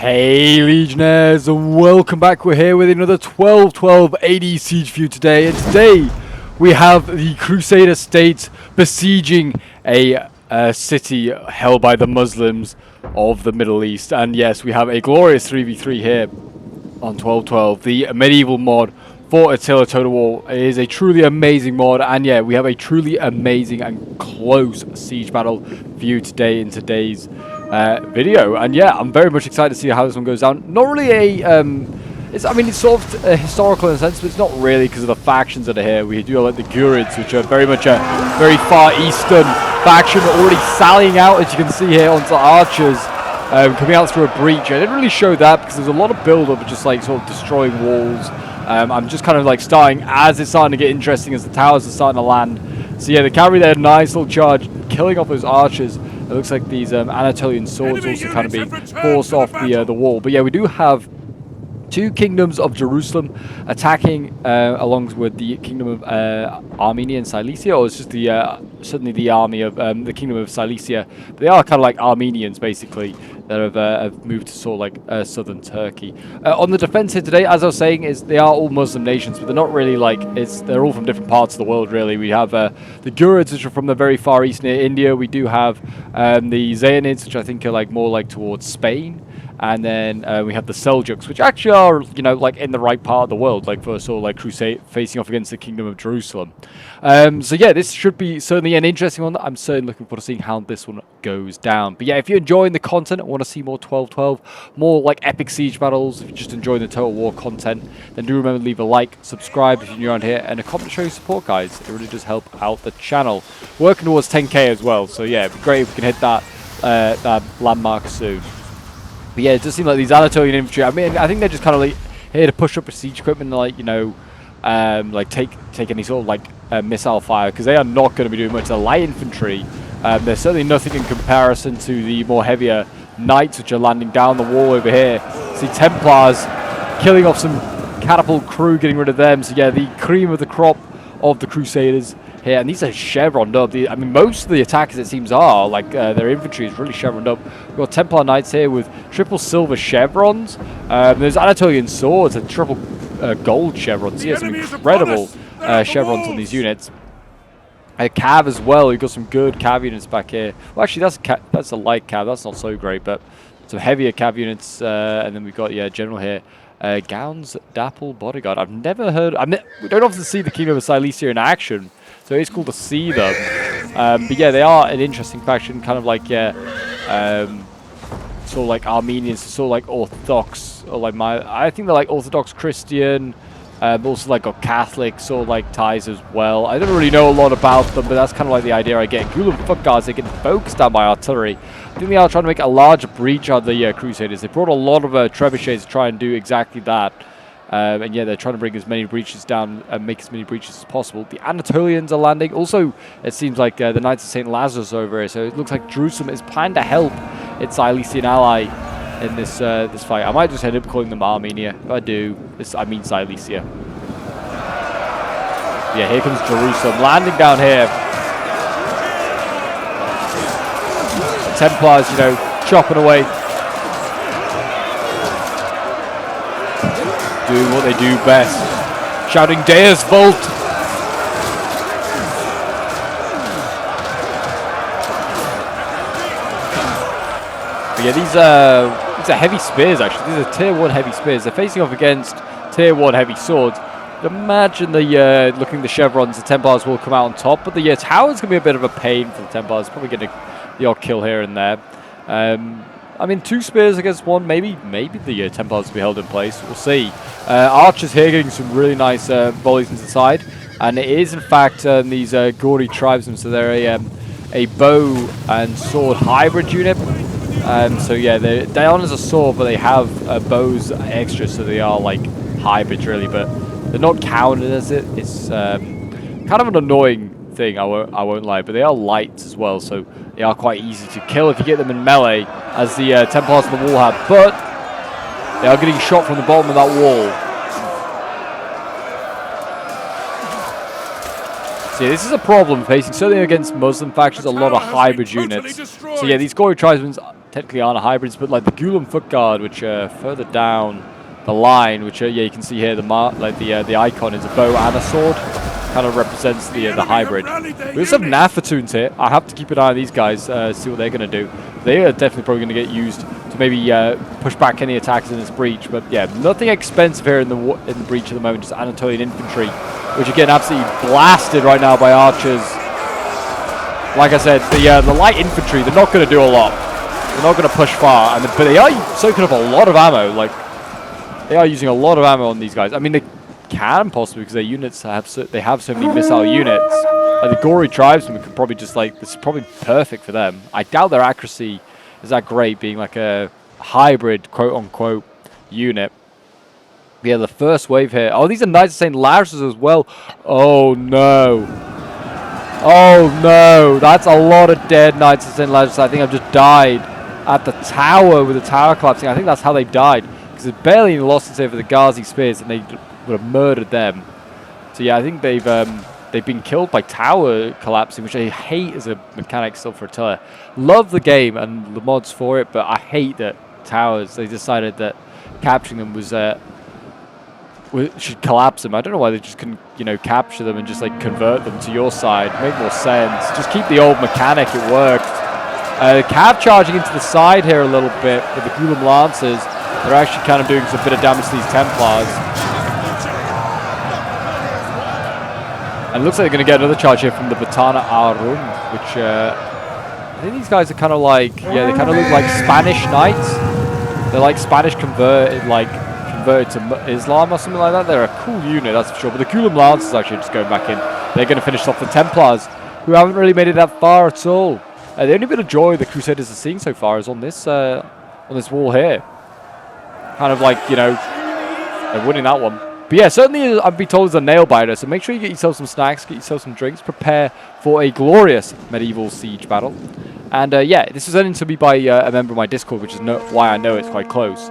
Hey Legionnaires, welcome back. We're here with another 12-12 AD siege for you today, and today we have the Crusader states besieging a city held by the Muslims of the Middle East. And yes, we have a glorious 3v3 here on 12-12, the medieval mod for Attila Total War. It is a truly amazing mod, and yeah, we have a truly amazing and close siege battle for you today in today's video. And yeah, I'm very much excited to see how this one goes down. Not really a it's sort of historical in a sense, but it's not really because of the factions that are here. We do have like the Crusaders, which are very much a very far eastern faction, already sallying out, as you can see here, onto archers coming out through a breach. I didn't really show that because there's a lot of build up of just like sort of destroying walls. I'm just kind of like starting as it's starting to get interesting, as the towers are starting to land. So yeah, the cavalry there, nice little charge, killing off those archers. It looks like these Anatolian swords also kind of being forced off the wall. But yeah, we do have two kingdoms of Jerusalem attacking along with the kingdom of Armenia and Cilicia, or it's just the certainly the army of the kingdom of Cilicia. But they are kind of like Armenians basically that have moved to sort of like southern Turkey. On the defense here today, as I was saying, is they are all Muslim nations, but they're not really like they're all from different parts of the world really. We have the Gurids, which are from the very far east near India. We do have the Zainids, which I think are like more like towards Spain. And then we have the Seljuks, which actually are, you know, like in the right part of the world, like for sort of like crusade facing off against the Kingdom of Jerusalem. So yeah, this should be certainly an interesting one. I'm certainly looking forward to seeing how this one goes down. But yeah, if you're enjoying the content and want to see more 12-12, more like epic siege battles, if you're just enjoying the Total War content, then do remember to leave a like, subscribe if you're new around here, and a comment to show your support, guys. It really does help out the channel. Working towards 10k as well, so yeah, it'd be great if we can hit that landmark soon. But yeah, it does seem like these Anatolian infantry, I mean, I think they're just kind of like here to push up siege equipment and like, you know, like take any sort of like missile fire, because they are not going to be doing much. The light infantry, there's certainly nothing in comparison to the more heavier knights, which are landing down the wall over here. See Templars killing off some catapult crew, getting rid of them. So yeah, the cream of the crop of the Crusaders here, and these are chevroned up. I mean, most of the attackers, it seems, are like their infantry is really chevroned up. We've got Templar Knights here with triple silver chevrons. There's Anatolian swords and triple gold chevrons. Yeah, some incredible chevrons on these units. Cav as well. We've got some good Cav units back here. Well, actually, that's a light Cav. That's not so great, but some heavier Cav units. And then we've got general here. Gowns Dapple Bodyguard. I've never heard. We don't often see the Kingdom of Cilicia in action, so it's cool to see them. But yeah, they are an interesting faction, kind of like sort of like Armenians, sort of like Orthodox, or like I think they're like Orthodox Christian, also like got Catholic sort of like ties as well. I don't really know a lot about them, but that's kind of like the idea I get. Gulen foot guards, they get focused down by artillery. I think they are trying to make a larger breach on the Crusaders. They brought a lot of trebuchets to try and do exactly that. And yeah, they're trying to bring as many breaches down and make as many breaches as possible. The Anatolians are landing. Also, it seems like the Knights of St. Lazarus are over here. So it looks like Jerusalem is planning to help its Cilician ally in this this fight. I might just end up calling them Armenia. If I do, I mean Cilicia. Yeah, here comes Jerusalem landing down here. Templars, you know, chopping away, doing what they do best, shouting Deus Vult. But yeah, these are heavy spears actually. These are tier 1 heavy spears. They're facing off against tier 1 heavy swords. I'd imagine looking at the chevrons, the Templars will come out on top, but the tower's going to be a bit of a pain for the Templars. Probably getting the odd kill here and there. I mean, 2 spears against 1, maybe the Templars will be held in place. We'll see. Archers here getting some really nice volleys into the side, and it is in fact these Gori tribesmen, so they're a bow and sword hybrid unit. So yeah, they aren't as a sword, but they have bows extra, so they are like hybrids really, but they're not counted as it. It's kind of an annoying thing, I won't lie, but they are light as well, so they are quite easy to kill if you get them in melee, as the Templars on the wall have, but they are getting shot from the bottom of that wall. So yeah, this is a problem facing, certainly against Muslim factions, a lot of hybrid units. So yeah, these Gori tribesmen technically aren't hybrids, but like the Gulam Foot Guard, which further down the line, which yeah, you can see here the icon is a bow and a sword, kind of represents the hybrid. We also have Nafatoons here. I have to keep an eye on these guys, see what they're going to do. They are definitely probably going to get used to maybe push back any attacks in this breach. But yeah, nothing expensive here in the breach at the moment. Just Anatolian infantry, which again absolutely blasted right now by archers. Like I said, the light infantry, they're not going to do a lot. They're not going to push far, but they are soaking up a lot of ammo. Like, they are using a lot of ammo on these guys. I mean, they can possibly, because their units have so many missile units. Like the Gory Tribesmen could probably just like, this is probably perfect for them. I doubt their accuracy is that great, being like a hybrid, quote-unquote, unit. But yeah, the first wave here. Oh, these are Knights of St. Lazarus as well. Oh, no. Oh, no. That's a lot of dead Knights of St. Lazarus. I think I've just died at the tower with the tower collapsing. I think that's how they died. Because there's barely any losses here for the Ghazi Spears, and they would have murdered them. So yeah, I think they've been killed by tower collapsing, which I hate as a mechanic still for Attila. Love the game and the mods for it, but I hate that towers, they decided that capturing them was should collapse them. I don't know why they just couldn't, you know, capture them and just like convert them to your side. Make more sense. Just keep the old mechanic, it worked. Cav charging into the side here a little bit with the Gulam Lancers. They're actually kind of doing some bit of damage to these Templars. And it looks like they're going to get another charge here from the Batana Arum, which I think these guys are kind of like, yeah, they kind of look like Spanish knights. They're like Spanish converted to Islam or something like that. They're a cool unit, that's for sure. But the Gulam Lancers actually just going back in. They're going to finish off the Templars, who haven't really made it that far at all. The only bit of joy the Crusaders are seeing so far is on this wall here. Kind of like, you know, they're winning that one. But yeah, certainly I've been told it's a nail biter, so make sure you get yourself some snacks, get yourself some drinks, prepare for a glorious medieval siege battle. And yeah, this was sent to me by a member of my Discord, which is why I know it's quite close.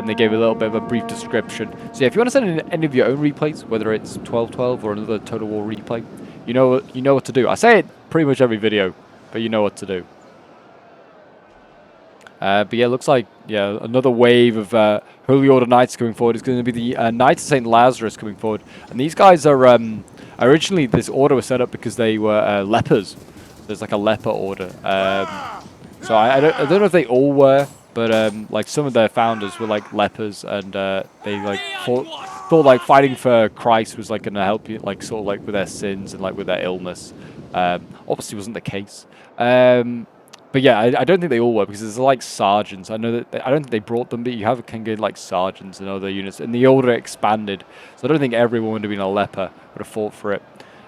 They gave a little bit of a brief description. So yeah, if you want to send in any of your own replays, whether it's 1212 or another Total War replay, you know what to do. I say it pretty much every video, but you know what to do. But yeah, it looks like another wave of Holy Order Knights coming forward. It's going to be the Knights of St. Lazarus coming forward. And these guys are, originally this order was set up because they were lepers. There's like a leper order. So I don't know if they all were, but like some of their founders were like lepers, and they like thought like fighting for Christ was like going to help you, like sort of like with their sins and like with their illness. Obviously wasn't the case. But yeah, I don't think they all were, because there's like sergeants. I know that I don't think they brought them, but you can get like sergeants and other units. And the order expanded, so I don't think everyone would have been a leper, would have fought for it.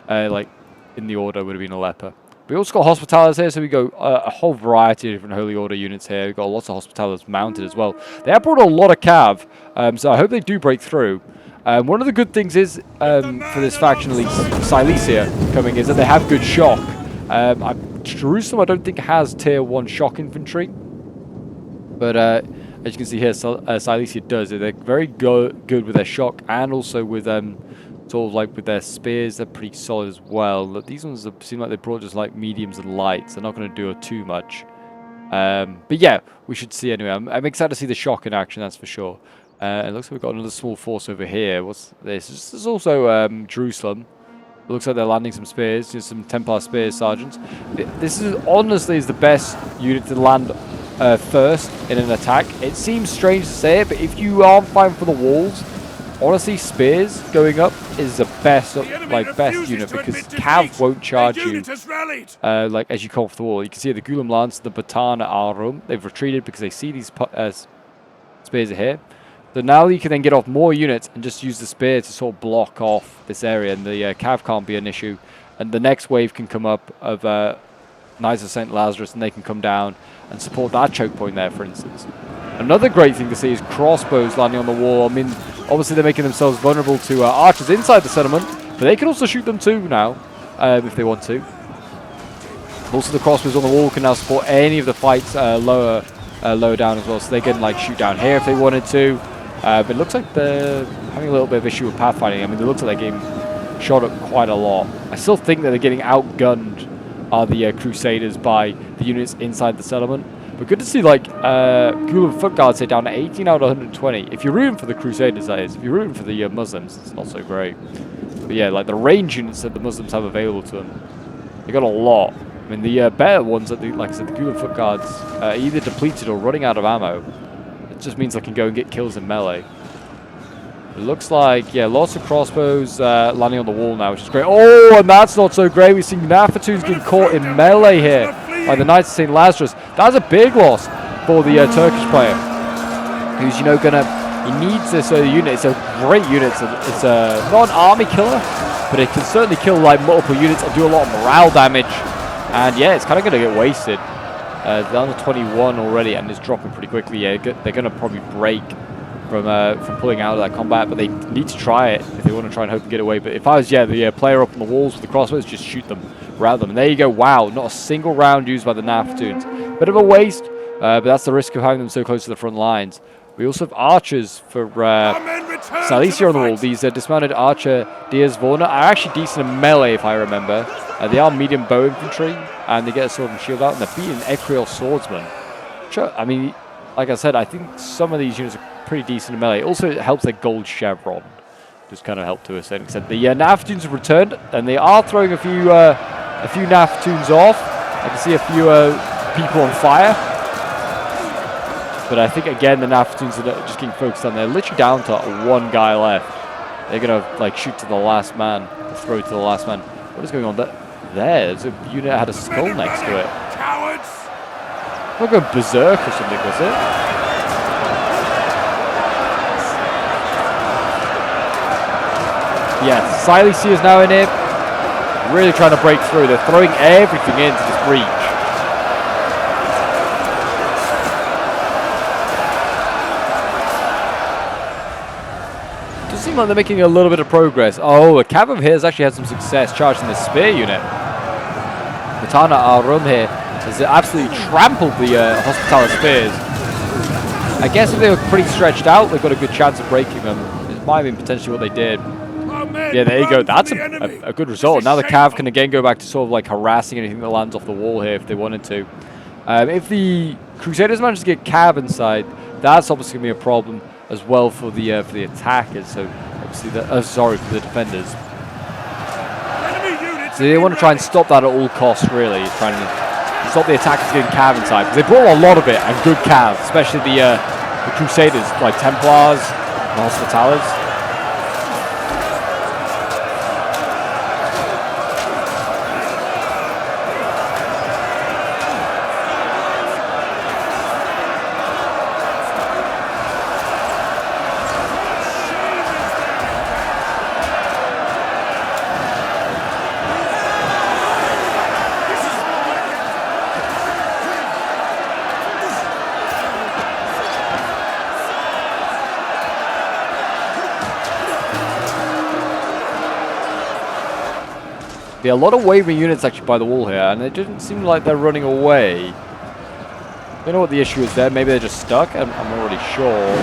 Like in the order would have been a leper. We also got hospitalers here, so we go a whole variety of different Holy Order units here. We've got lots of hospitalers mounted as well. They have brought a lot of cav, so I hope they do break through. One of the good things is, for this faction at least, Silesia coming, is that they have good shock. Jerusalem, I don't think, has tier 1 shock infantry, but as you can see here, Silesia does. They're very good with their shock, and also with sort of like with their spears. They're pretty solid as well. Look, these ones seem like they brought just like mediums and lights. They're not going to do too much, but yeah, we should see anyway. I'm excited to see the shock in action, that's for sure. It looks like we've got another small force over here. What's this? This is also Jerusalem. It looks like they're landing some spears, just some Templar spears sergeants. This is honestly the best unit to land first in an attack. It seems strange to say it, but if you aren't fighting for the walls, honestly, spears going up is the best unit, because cav won't charge you like as you come off the wall. You can see the Gulam Lance, the Batana Arum. They've retreated because they see these spears are here. So now you can then get off more units and just use the spear to sort of block off this area, and the cav can't be an issue. And the next wave can come up of Knights of St. Lazarus, and they can come down and support that choke point there, for instance. Another great thing to see is crossbows landing on the wall. I mean, obviously they're making themselves vulnerable to archers inside the settlement, but they can also shoot them too now, if they want to. Also, the crossbows on the wall can now support any of the fights lower down as well, so they can like shoot down here if they wanted to. But it looks like they're having a little bit of issue with pathfinding. I mean, it looks like they're getting shot up quite a lot. I still think that they're getting outgunned, are the Crusaders, by the units inside the settlement. But good to see, like, Gulen foot guards here down to 18 out of 120. If you're rooting for the Crusaders, that is. If you're rooting for the Muslims, it's not so great. But yeah, like the range units that the Muslims have available to them, they got a lot. I mean, the better ones, like I said, the Gulen foot guards, are either depleted or running out of ammo. It just means they can go and get kills in melee. It looks like, yeah, lots of crossbows landing on the wall now, which is great. Oh, and that's not so great. We've seen Nafatoons getting caught in melee here by the Knights of St. Lazarus. That's a big loss for the Turkish player, who's, you know, he needs this unit. It's a great unit. It's not an army killer, but it can certainly kill, like, multiple units and do a lot of morale damage. And, yeah, it's kind of going to get wasted. Down to 21 already, and it's dropping pretty quickly. Yeah, they're going to probably break from pulling out of that combat, but they need to try it if they want to try and hope to get away. But if I was, yeah, the player up on the walls with the crossbows, just shoot them, rout them. And there you go. Wow, not a single round used by the Nafatoons. Bit of a waste, but that's the risk of having them so close to the front lines. We also have archers for Silesia on the wall. These dismounted archer Diaz Vorna are actually decent in melee, if I remember. They are medium bow infantry, and they get a sword and shield out, and they're beating Ecriel swordsmen. I mean, like I said, I think some of these units are pretty decent in melee. Also, it helps their gold chevron. Just kind of help to a certain extent. The Nafatoons have returned, and they are throwing a few Nafatoons off. I can see a few people on fire. But I think, again, the Nafatoons are just getting focused on. They're literally down to one guy left. They're going to, like, shoot to the last man, throw to the last man. What is going on there? There's a unit that had a skull next to it. Cowards! Not going berserk or something, was it? Yeah, Silesia is now in here. Really trying to break through. They're throwing everything into this breach. Does seem like they're making a little bit of progress. Oh, a cav over here has actually had some success charging the spear unit. Batana Arum here has absolutely trampled the Hospitaller spears. I guess if they were pretty stretched out, they've got a good chance of breaking them. It might have been potentially what they did. Yeah, there you go. That's a good result. Now the cav can again go back to sort of like harassing anything that lands off the wall here if they wanted to. If the Crusaders manage to get cav inside, that's obviously going to be a problem as well for the attackers. So obviously, for the defenders. So they want to try and stop that at all costs, really, trying to stop the attackers getting cav inside. Because they brought a lot of it and good cav, especially the Crusaders, like Templars and Hospitallers. Yeah, a lot of wavering units actually by the wall here, and it doesn't seem like they're running away. I don't know what the issue is there. Maybe they're just stuck. I'm not really sure.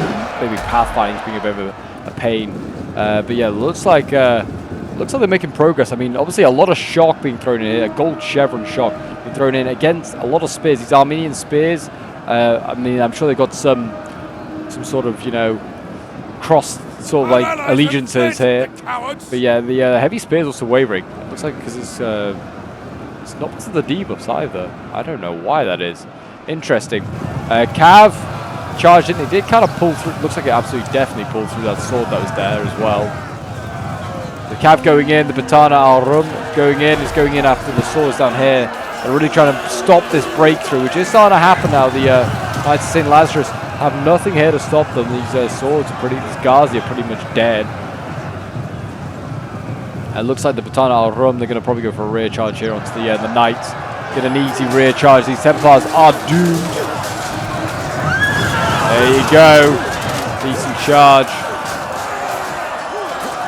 Maybe pathfinding's being a bit of a pain. But yeah, looks like they're making progress. I mean, obviously a lot of shock being thrown in here. A gold chevron shock being thrown in against a lot of spears. These Armenian spears. I mean, I'm sure they got some sort of, you know, cross sort of like allegiances here. But yeah, the heavy spears also wavering. It looks like because it's not to the debuffs either. I don't know why that is. Interesting. Cav charged in. It did kind of pull through. Looks like it absolutely definitely pulled through that sword that was there as well. The Cav going in. The Batana al-Rum going in. Is going in after the swords down here. They're really trying to stop this breakthrough, which is starting to happen now. The Knights of St. Lazarus have nothing here to stop them. These swords are these Ghazi are pretty much dead. And it looks like the Batana al-Rum, they're going to probably go for a rear charge here onto the Knights. Get an easy rear charge. These Templars are doomed. There you go. Decent charge.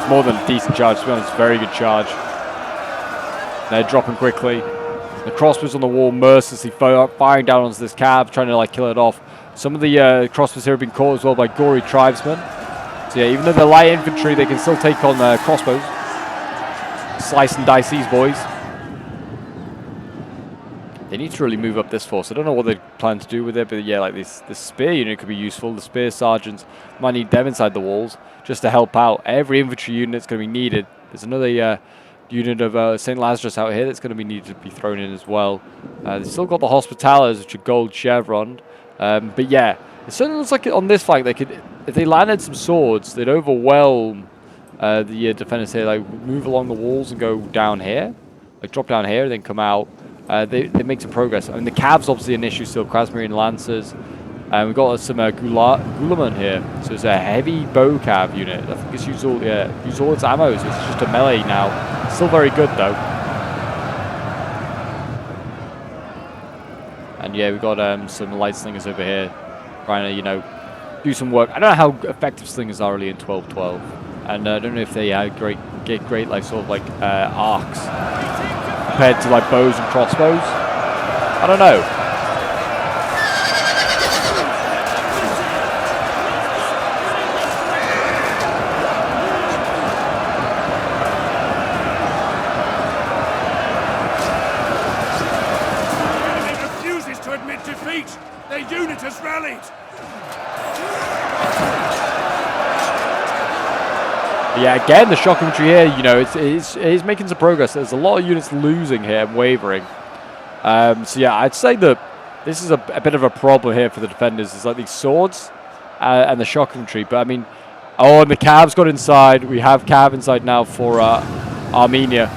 More than a decent charge, to be honest. Very good charge. They're dropping quickly. The crossbows on the wall mercilessly firing down onto this Cav, trying to like kill it off. Some of the crossbows here have been caught as well by gory tribesmen. So yeah, even though they're light infantry, they can still take on crossbows. Slice and dice these boys. They need to really move up this force. I don't know what they plan to do with it, but yeah, like this spear unit could be useful. The spear sergeants might need them inside the walls just to help out. Every infantry unit is going to be needed. There's another unit of St. Lazarus out here that's going to be needed to be thrown in as well. They've still got the Hospitalers, which are gold chevroned. But yeah, it certainly looks like on this flank they could, if they landed some swords, they'd overwhelm the defenders here. Like move along the walls and go down here, like drop down here, and then come out. They make some progress. I mean, the Cavs obviously an issue still. Krasmarian Lancers. We've got some Gulaman here. So it's a heavy bow cav unit. I think it's used all its ammo, so it's just a melee now. Still very good though. And yeah, we've got some light slingers over here trying to, you know, do some work. I don't know how effective slingers are really in 12-12. And I don't know if they get great like sort of like arcs compared to like bows and crossbows. I don't know. Yeah, again, the shock infantry here, you know, it's making some progress. There's a lot of units losing here and wavering. So yeah, I'd say that this is a bit of a problem here for the defenders. It's like these swords and the shock infantry. But I mean, oh, and the Cavs got inside. We have Cav inside now for Armenia.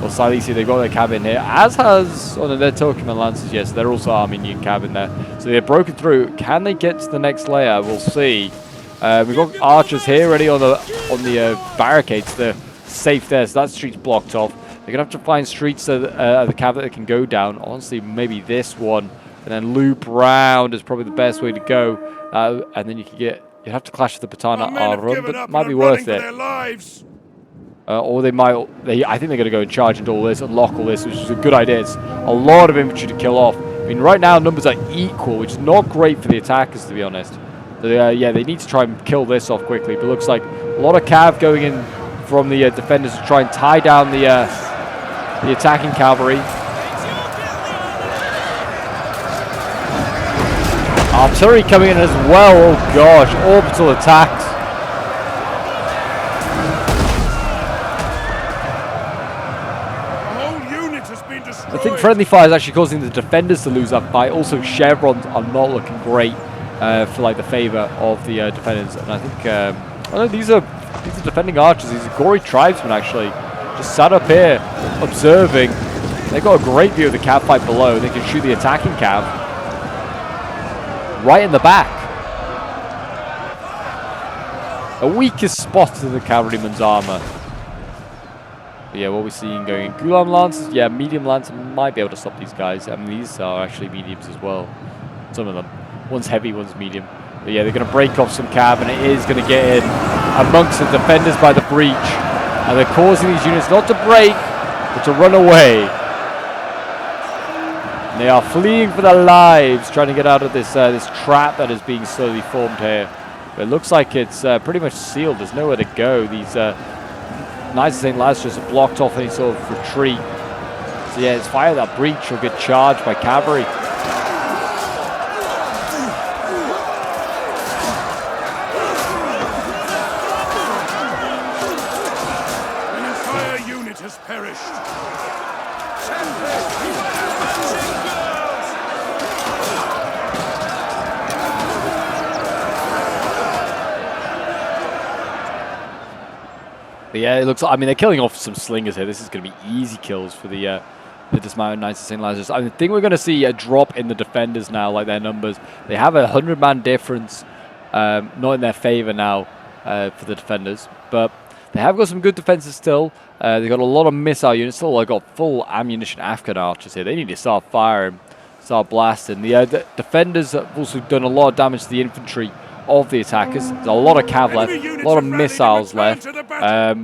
Or Silesia, they've got their Cav in here. As has, oh no, they're Turkmen Lancers, yes, they're also Armenian Cav in there. So they're broken through. Can they get to the next layer? We'll see. We've got archers here already on the barricades. They're safe there, so that street's blocked off. They're gonna have to find streets that the Cav that they can go down. Honestly, maybe this one, and then loop round is probably the best way to go. And then you'd have to clash with the Patana Arum, but it might be worth it. Or they might. I think they're gonna go and charge into all this, unlock all this, which is a good idea. It's a lot of infantry to kill off. I mean, right now numbers are equal, which is not great for the attackers, to be honest. So yeah, they need to try and kill this off quickly. But it looks like a lot of cav going in from the defenders to try and tie down the attacking cavalry. Artillery coming in as well. Oh gosh, orbital attacks. I think friendly fire is actually causing the defenders to lose that fight. Also, chevrons are not looking great for like the favor of the defenders. And I think these are defending archers. These are gory tribesmen actually, just sat up here observing. They've got a great view of the cav fight below. They can shoot the attacking cav right in the back. A weakest spot in the cavalryman's armor. But yeah, what we're seeing going in Gulam Lancers, yeah, medium Lancer might be able to stop these guys. I mean, these are actually mediums as well. Some of them. One's heavy, one's medium. But yeah, they're going to break off some cav, and it is going to get in amongst the defenders by the breach. And they're causing these units not to break, but to run away. And they are fleeing for their lives, trying to get out of this this trap that is being slowly formed here. But it looks like it's pretty much sealed. There's nowhere to go. These Knights of St. Lazarus have blocked off any sort of retreat. So yeah, it's fire that breach will get charged by cavalry. An entire unit has perished. But yeah, it looks like, I mean, they're killing off some slingers here. This is going to be easy kills for the dismounted Knights of St. Lazarus. I think we're going to see a drop in the defenders now, like their numbers. They have a 100-man difference, not in their favor now for the defenders. But they have got some good defenses still. They've got a lot of missile units. Still, they've got full ammunition Afghan archers here. They need to start firing, start blasting. The defenders have also done a lot of damage to the infantry of the attackers. There's a lot of cav left, a lot of missiles left. We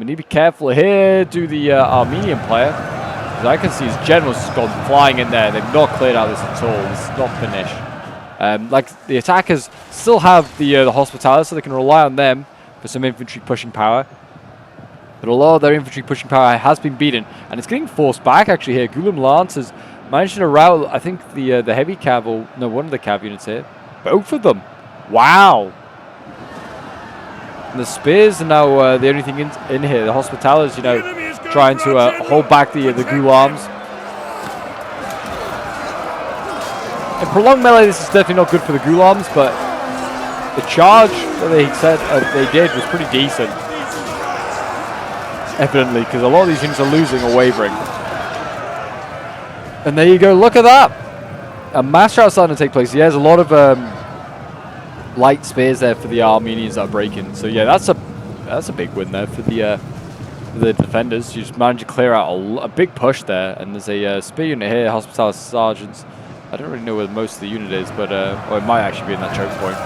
need to be careful here to the Armenian player. As I can see, his generals has gone flying in there. They've not cleared out this at all. This is not finished. Like the attackers still have the hospitalists, so they can rely on them for some infantry pushing power. But a lot of their infantry pushing power has been beaten, and it's getting forced back actually here. Gulam Lancers Managing to rout, I think, the heavy cav, or no, one of the cav units here. Both of them. Wow. And the spears are now the only thing in here. The Hospitallers, you know, trying to hold back the ghoul arms. In prolonged melee, this is definitely not good for the ghoul arms, but the charge that they said they did was pretty decent. Evidently, because a lot of these units are losing or wavering. And there you go, look at that! A mass rout starting to take place. Yeah, there's a lot of light spears there for the Armenians that are breaking. So yeah, that's a big win there for the defenders. You just managed to clear out a big push there. And there's a spear unit here, Hospitaller Sergeants. I don't really know where most of the unit is, but or it might actually be in that choke point.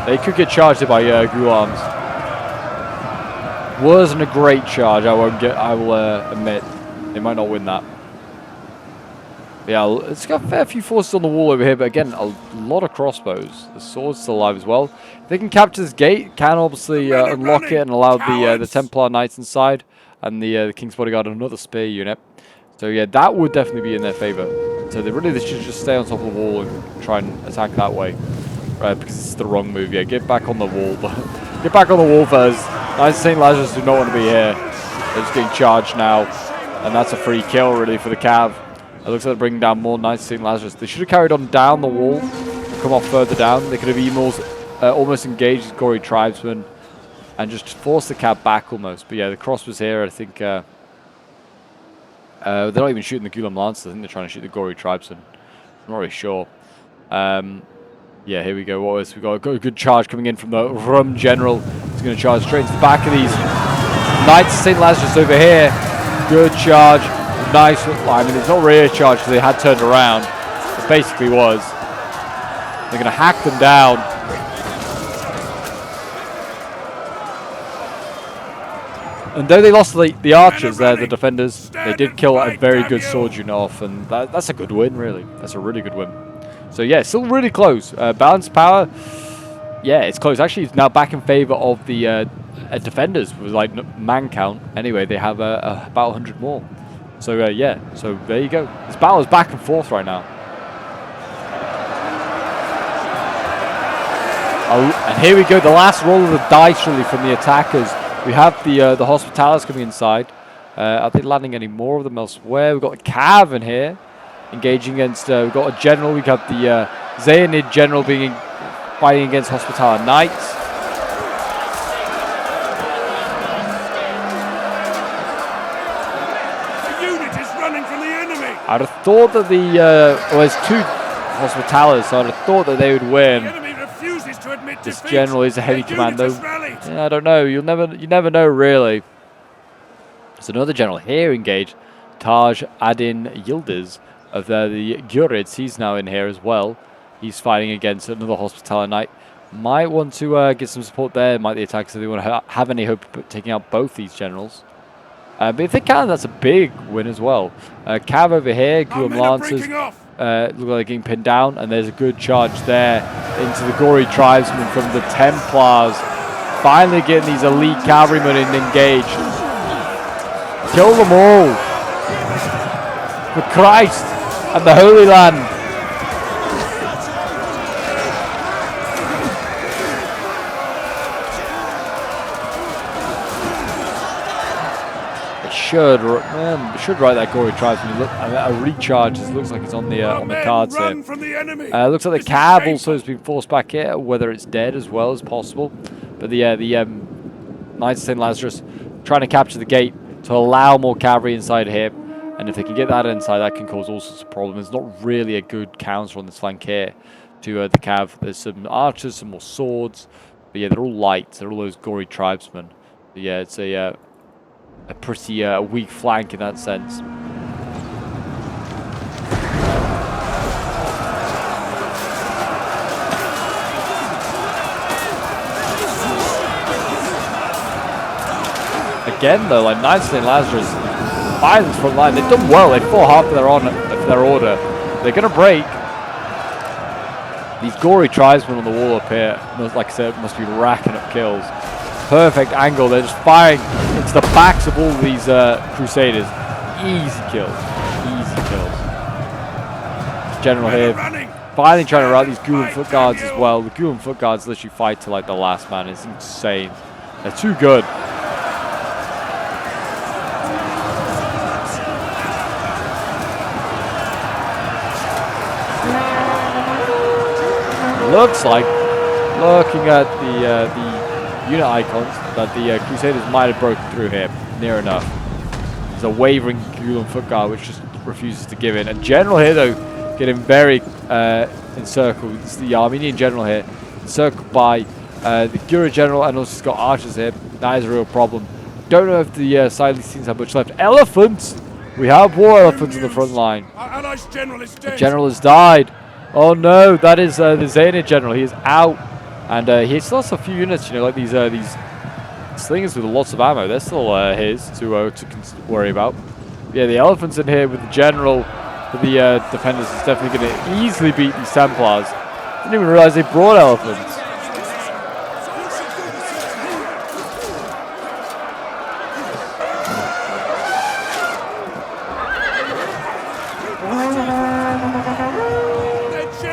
They could get charged by ghoul arms. Wasn't a great charge. I will admit they might not win that. Yeah, it's got a fair few forces on the wall over here, but again, a lot of crossbows. The sword's still alive as well. If they can capture this gate, can obviously unlock it and allow the Templar Knights inside, and the King's Bodyguard another spear unit. So yeah, that would definitely be in their favour. So they should just stay on top of the wall and try and attack that way, right? Because it's the wrong move. Yeah, get back on the wall, but get back on the wall first. Knights of St. Lazarus do not want to be here. They're just getting charged now, and that's a free kill really for the Cav. It looks like they're bringing down more Knights of St. Lazarus. They should have carried on down the wall, come off further down. They could have almost engaged gory tribesmen and just forced the Cav back almost. But yeah, the cross was here. I think they're not even shooting the Gulam Lancers. I think they're trying to shoot the gory tribesmen. I'm not really sure. Yeah, here we go. What is? We got a good charge coming in from the Rum General. He's going to charge straight into the back of these Knights of St. Lazarus over here. Good charge. Nice. I mean, it's not really a charge because they had turned around. It basically was. They're going to hack them down. And though they lost the archers there, the defenders, they did kill a very good sword unit off, and that's a good win, really. That's a really good win. So yeah, still really close. Balanced power, yeah, it's close. Actually, it's now back in favor of the defenders with like man count. Anyway, they have about 100 more. So yeah, so there you go. This battle is back and forth right now. And here we go, the last roll of the dice really from the attackers. We have the Hospitallers coming inside. Are they landing any more of them elsewhere? We've got the Cav in here, engaging against, we've got a general. We've got the Zayanid general fighting against Hospitaller Knights. I'd have thought that well, there's two Hospitallers, so I'd have thought that they would win. This general is a heavy commando. Yeah, I don't know. You never know, really. There's another general here engaged, Taj Adin Yildiz of the Gurids. He's now in here as well. He's fighting against another Hospitaller Knight. Might want to get some support there. Might the attackers, if they want to have any hope of taking out both these generals. But if they can, that's a big win as well. Cav over here, Gulam Lancers, look like they're getting pinned down, and there's a good charge there into the gory tribesmen from the Templars. Finally getting these elite cavalrymen engaged. Kill them all. For Christ and the Holy Land. Should write that gory tribesman. Look, a recharge. It looks like it's on the cards here. Looks like the Cav also has been forced back here, whether it's dead as well as possible. But the Knights of St. Lazarus trying to capture the gate to allow more cavalry inside here. And if they can get that inside, that can cause all sorts of problems. It's not really a good counter on this flank here to the Cav. There's some archers, some more swords. But yeah, they're all light. They're all those gory tribesmen. But yeah, it's a pretty weak flank in that sense. Again, though, like Knights of St. Lazarus, fighting this front line, they've done well. They fought hard for their order. They're going to break. These gory tribesmen on the wall up here, like I said, must be racking up kills. Perfect angle. They're just firing into the backs of all these Crusaders. Easy kills. Easy kills. general here. Finally trying to rout these Gulen foot guards as well. The Gulen foot guards literally fight to like the last man. It's insane. They're too good. Looks like, looking at the unit icons, that the Crusaders might have broken through here. Near enough. There's a wavering Gulen foot guard which just refuses to give in. And general here though, getting very encircled. It's the Armenian general here, encircled by the Gura general, and also he's got archers here. That is a real problem. Don't know if the Silesians have much left. Elephants! We have war elephants in the front line. The general has died. Oh no, that is the Zaynid general. He is out, and he's lost a few units. You know, like these slingers with lots of ammo. They're still his to worry about. Yeah, the elephants in here with the general for the defenders is definitely going to easily beat these Templars. Didn't even realize they brought elephants.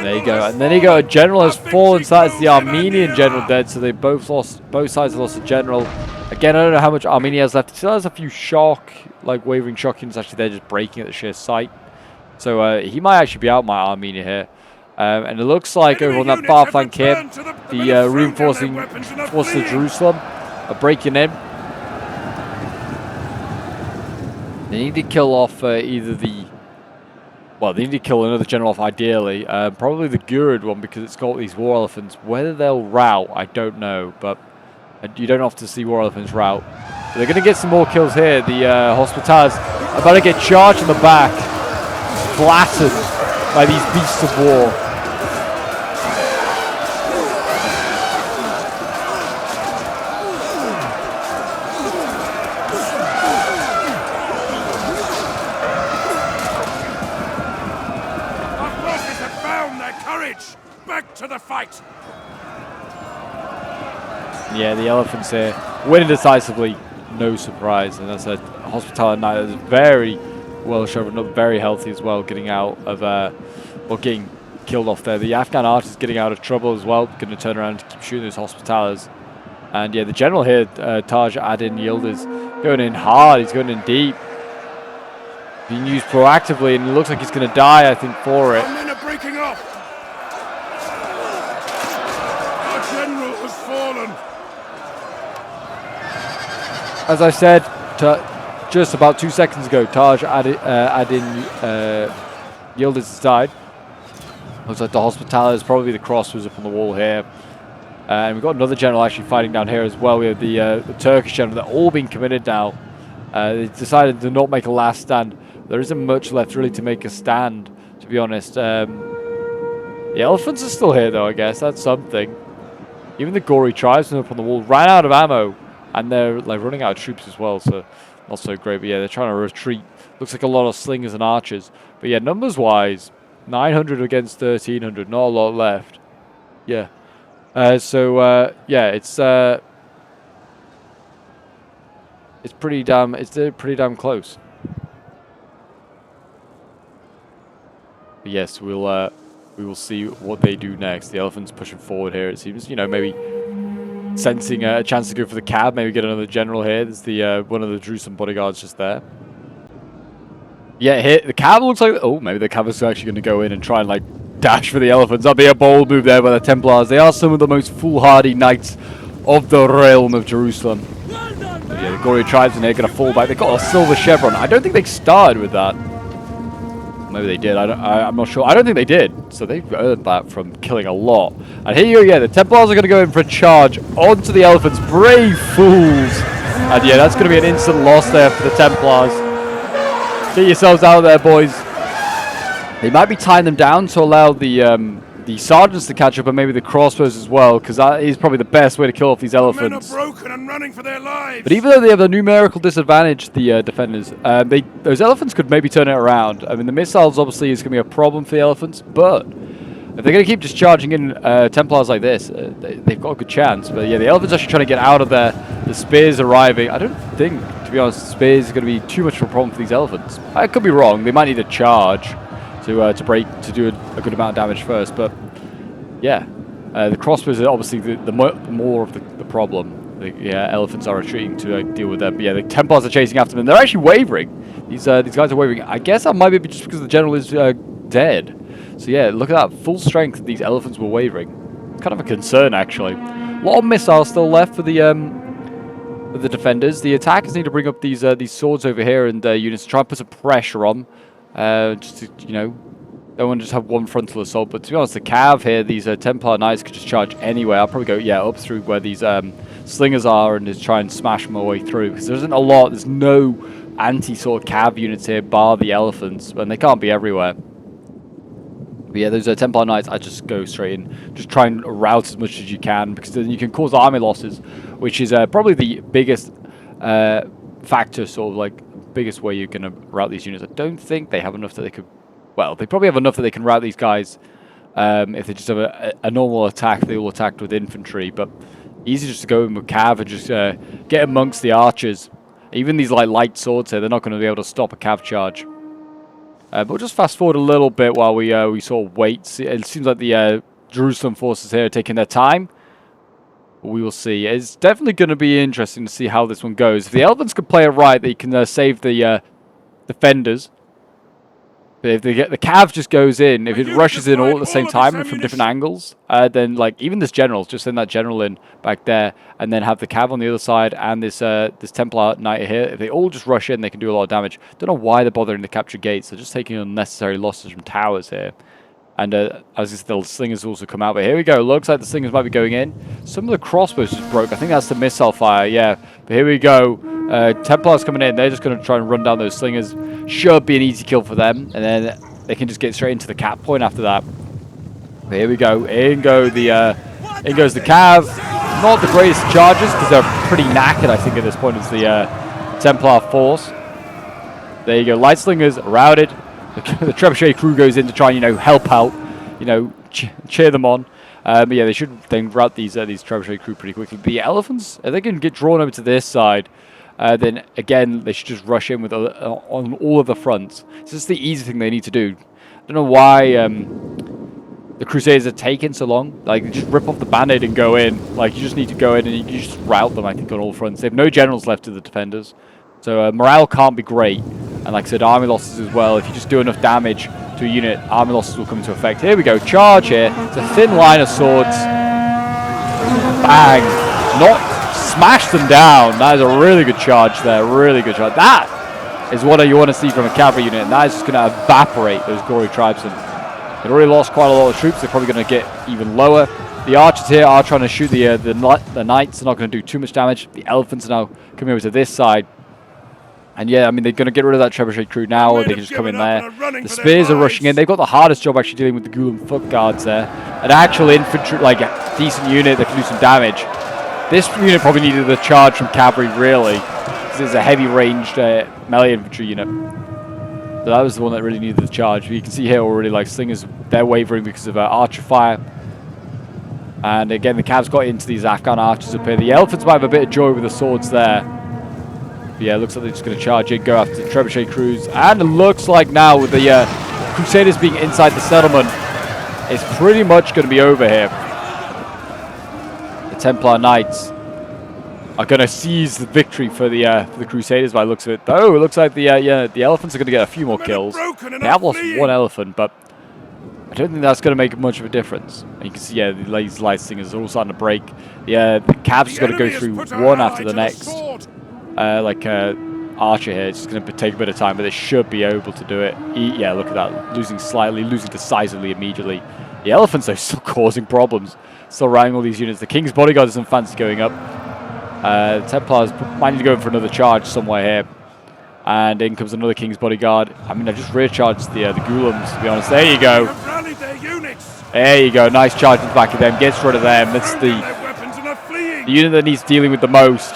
There you go, and then you go. A general has fallen. Sides the Armenian general dead, so they both sides have lost a general. Again, I don't know how much Armenia has left. He still has a few shock, like wavering shock units. Actually, they're just breaking at the sheer sight. So he might actually be out my Armenia here. And it looks like over on that far flank here, the reinforcing forces of Jerusalem are breaking in. They need to kill off either the... Well, they need to kill another general off ideally. Probably the Gurid one because it's got these war elephants. Whether they'll rout, I don't know. But you don't often see war elephants rout. But they're going to get some more kills here. The Hospitals are about to get charged in the back. Flattened by these beasts of war. Our forces have found their courage. Back to the fight. Yeah, the elephants here winning decisively, no surprise. And that's a Hospital Knight that is very well shown, not very healthy as well, getting out of, well, getting killed off there. The Afghan archer is getting out of trouble as well, going to turn around and keep shooting those Hospitalers. And yeah, the general here, Taj Adin Yildiz, going in hard, he's going in deep. Being used proactively, and it looks like he's going to die, I think, for it. Our men are breaking off. Our general has fallen. As I said, just about 2 seconds ago, Taj Adin Yildiz has died. Looks like the Hospitaller is probably the cross was up on the wall here. And we've got another general actually fighting down here as well. We have the Turkish general. They're all being committed now. They decided to not make a last stand. There isn't much left really to make a stand, to be honest. The elephants are still here though, I guess. That's something. Even the gory tribesmen up on the wall ran out of ammo. And they're like running out of troops as well, so not so great. But yeah, they're trying to retreat. Looks like a lot of slingers and archers. But yeah, numbers-wise, 900 against 1,300. Not a lot left. Yeah. Yeah, it's pretty damn close. But yes, we will see what they do next. The elephant's pushing forward here. It seems, you know, maybe sensing a chance to go for the cab, maybe get another general here. There's the one of the Jerusalem bodyguards just there. Yeah, here the cab looks like, oh, maybe the cab is actually going to go in and try and like dash for the elephants. That'd be a bold move there by the Templars. They are some of the most foolhardy knights of the realm of Jerusalem. But yeah, the gory tribes in here going to fall back. They got a silver chevron. I don't think they started with that. Maybe they did. I'm not sure. I don't think they did. So they've earned that from killing a lot. And here you go. Yeah, the Templars are going to go in for a charge onto the elephants. Brave fools. And yeah, that's going to be an instant loss there for the Templars. Get yourselves out there, boys. They might be tying them down to allow the sergeants to catch up, and maybe the crossbows as well, because that is probably the best way to kill off these elephants. Men are broken and running for their lives. But even though they have a numerical disadvantage, the defenders, those elephants could maybe turn it around. I mean, the missiles obviously is going to be a problem for the elephants, but if they're going to keep just charging in Templars like this, they've got a good chance. But yeah, the elephants are actually trying to get out of there. The spears arriving. I don't think, to be honest, spears is going to be too much of a problem for these elephants. I could be wrong. They might need a charge. to break, to do a good amount of damage first. But yeah, the crossbows are obviously the more of the problem. The elephants are retreating to deal with them. But yeah, the Templars are chasing after them. And they're actually wavering. These guys are wavering. I guess that might be just because the general is dead. So yeah, look at that full strength. These elephants were wavering. It's kind of a concern actually. A lot of missiles still left for the defenders. The attackers need to bring up these swords over here and units to try and put some pressure on. Just to, you know, don't want to just have one frontal assault. But to be honest, the cav here, these Templar Knights could just charge anywhere. I'll probably go up through where these slingers are and just try and smash my way through, because there isn't a lot. There's no anti-sort of cav units here, bar the elephants, and they can't be everywhere. But yeah, those Templar Knights, I just go straight in. Just try and rout as much as you can, because then you can cause army losses, which is probably the biggest factor, sort of like biggest way you're going to rout these units. I don't think they have enough that they could... Well, they probably have enough that they can rout these guys. If they just have a normal attack, they all attacked with infantry, but easy just to go in with cav and just get amongst the archers. Even these like light swords here, they're not going to be able to stop a cav charge. But we'll just fast forward a little bit while we sort of wait. It seems like the Jerusalem forces here are taking their time. We will see. It's definitely going to be interesting to see how this one goes. If the elephants can play it right, they can save the defenders. But if they get the cav just goes in, if it rushes in all at the same time and from different angles, then like even this general, just send that general in back there, and then have the cav on the other side and this this Templar Knight here. If they all just rush in, they can do a lot of damage. Don't know why they're bothering to capture gates. They're just taking unnecessary losses from towers here. And as the slingers also come out. But here we go. Looks like the slingers might be going in. Some of the crossbows just broke. I think that's the missile fire. Yeah. But here we go. Templars coming in. They're just going to try and run down those slingers. Should be an easy kill for them. And then they can just get straight into the cap point after that. But here we go. In goes the cav. Not the greatest charges because they're pretty knackered, I think, at this point. It's the Templar force. There you go. Light slingers routed. The trebuchet crew goes in to try and, you know, help out, you know, cheer them on. But yeah, they should then rout these trebuchet crew pretty quickly. The elephants, if they can get drawn over to this side, then again they should just rush in with on all of the fronts. It's just the easy thing they need to do. I don't know why the Crusaders are taking so long. Like, just rip off the band-aid and go in. Like, you just need to go in and you just rout them, I think, on all fronts. They have no generals left to the defenders, so morale can't be great. And like I said, army losses as well. If you just do enough damage to a unit, army losses will come into effect. Here we go, charge here. It's a thin line of swords. Bang. Not smash them down. That is a really good charge there. Really good charge. That is what you want to see from a cavalry unit. And that is just going to evaporate those gory tribesmen. They've already lost quite a lot of troops. They're probably going to get even lower. The archers here are trying to shoot the knights. They're not going to do too much damage. The elephants are now coming over to this side. And yeah, I mean, they're going to get rid of that trebuchet crew now, or they can just come in there. The spears are rushing in. They've got the hardest job actually dealing with the Gulam foot guards there. An actual infantry, like a decent unit that can do some damage. This unit probably needed a charge from cavalry, really, because it's a heavy ranged melee infantry unit. So that was the one that really needed the charge. But you can see here already, like, slingers, they're wavering because of archer fire. And again, the cavs got into these Afghan archers up here. The elephants might have a bit of joy with the swords there. But yeah, it looks like they're just going to charge in, go after the trebuchet crews. And it looks like now with the Crusaders being inside the settlement, it's pretty much going to be over here. The Templar Knights are going to seize the victory for the Crusaders by the looks of it. Though it looks like the elephants are going to get a few more kills. They have lost one elephant, but I don't think that's going to make much of a difference. And you can see, yeah, these light slingers are all starting to break. The cavs is going to go through one after the next. Archer here, it's just going to take a bit of time, but they should be able to do it. Yeah, look at that, losing decisively immediately. The elephants are still causing problems, still routing all these units. The King's Bodyguard doesn't fancy going up. The Templars might need to go in for another charge somewhere here. And in comes another King's Bodyguard. I mean, I've just recharged the Gulams, to be honest. There you go. There you go, nice charge in the back of them, gets rid of them. That's the unit that needs dealing with the most.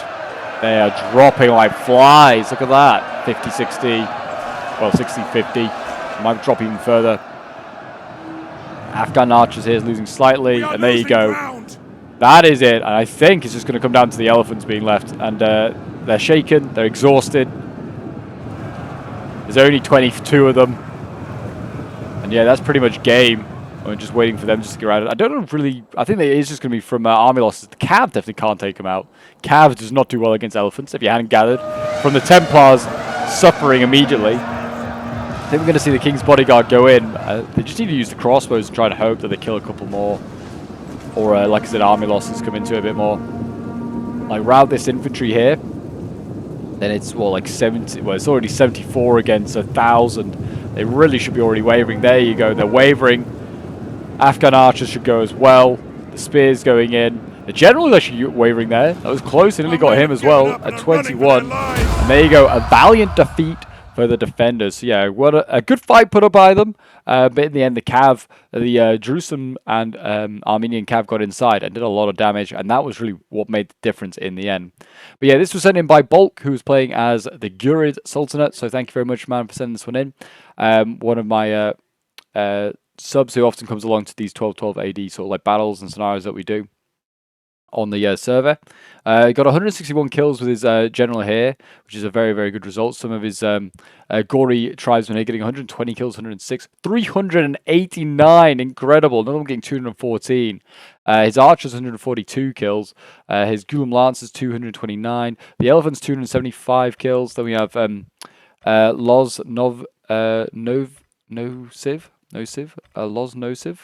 They are dropping like flies. Look at that. 50-60. Well, 60-50. Might drop even further. Afghan archers here is losing slightly. And there you go. That is it. And I think it's just going to come down to the elephants being left. And they're shaken. They're exhausted. There's only 22 of them. And And yeah, that's pretty much game. We're just waiting for them just to get around it. I don't know really. I think it is just going to be from army losses. The Cav definitely can't take them out. Cav does not do well against elephants, if you hadn't gathered. From the Templars suffering immediately. I think we're going to see the King's Bodyguard go in. They just need to use the crossbows and try to hope that they kill a couple more. Or, like I said, army losses come into it a bit more. Like, route this infantry here. Then it's, well, like 70. Well, it's already 74 against 1,000. They really should be already wavering. There you go. They're wavering. Afghan archers should go as well. The spears going in. The general is actually wavering there. That was close. They nearly got him as well at 21. And there you go. A valiant defeat for the defenders. So yeah, what a good fight put up by them. But in the end, the Cav, the Jerusalem and Armenian Cav got inside and did a lot of damage. And that was really what made the difference in the end. But yeah, this was sent in by Bulk, who was playing as the Gurid Sultanate. So thank you very much, man, for sending this one in. One of my subs who often comes along to these 12-12 AD sort of like battles and scenarios that we do on the server. He got 161 kills with his general here, which is a very, very good result. Some of his gory tribesmen here getting 120 kills, 106, 389, incredible. Another one getting 214. His archers 142 kills. His Gulam lancers 229. The elephants 275 kills. Then we have Loz Nosiv,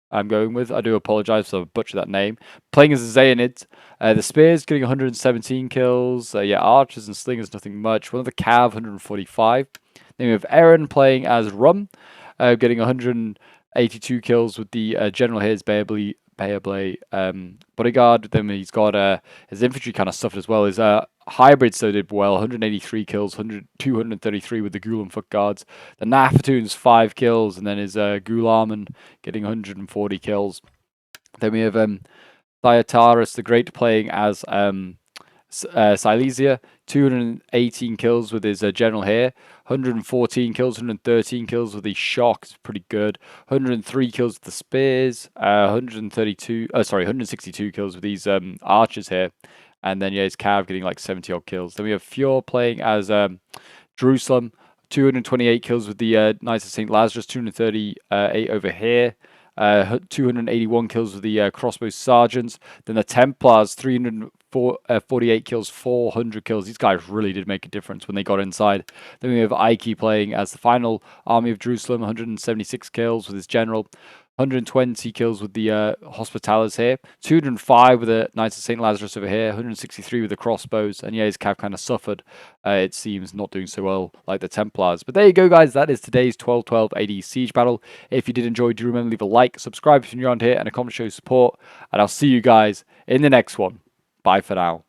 I'm going with. I do apologize if I butchered that name. Playing as a Zayanid. The Spears getting 117 kills. Yeah, Archers and Slingers, nothing much. One of the Cav, 145. Then we have Aaron playing as Rum, getting 182 kills with the General here, his Bayable bodyguard. Then he's got his infantry kind of suffered as well. His hybrid so did well, 183 kills, 233 with the Gulam foot guards. The Nafatoons 5 kills, and then his Gulaman getting 140 kills. Then we have Thyataris the Great playing as Silesia, 218 kills with his general here, 114 kills, 113 kills with the shock, it's pretty good. 103 kills with the spears, 162 kills with these archers here. And then, yeah, his Cav getting like 70 odd kills. Then we have Fjord playing as Jerusalem, 228 kills with the Knights of St. Lazarus, 238 over here. 281 kills with the crossbow sergeants. Then the Templars, 348 kills, 400 kills. These guys really did make a difference when they got inside. Then we have Ike playing as the final army of Jerusalem, 176 kills with his general. 120 kills with the Hospitallers here, 205 with the Knights of St. Lazarus over here, 163 with the crossbows, and yeah, his Cav kind of suffered, it seems, not doing so well like the Templars. But there you go, guys, that is today's 12-12 AD Siege battle. If you did enjoy, do remember to leave a like, subscribe if you're new around here, and a comment to show support, and I'll see you guys in the next one. Bye for now.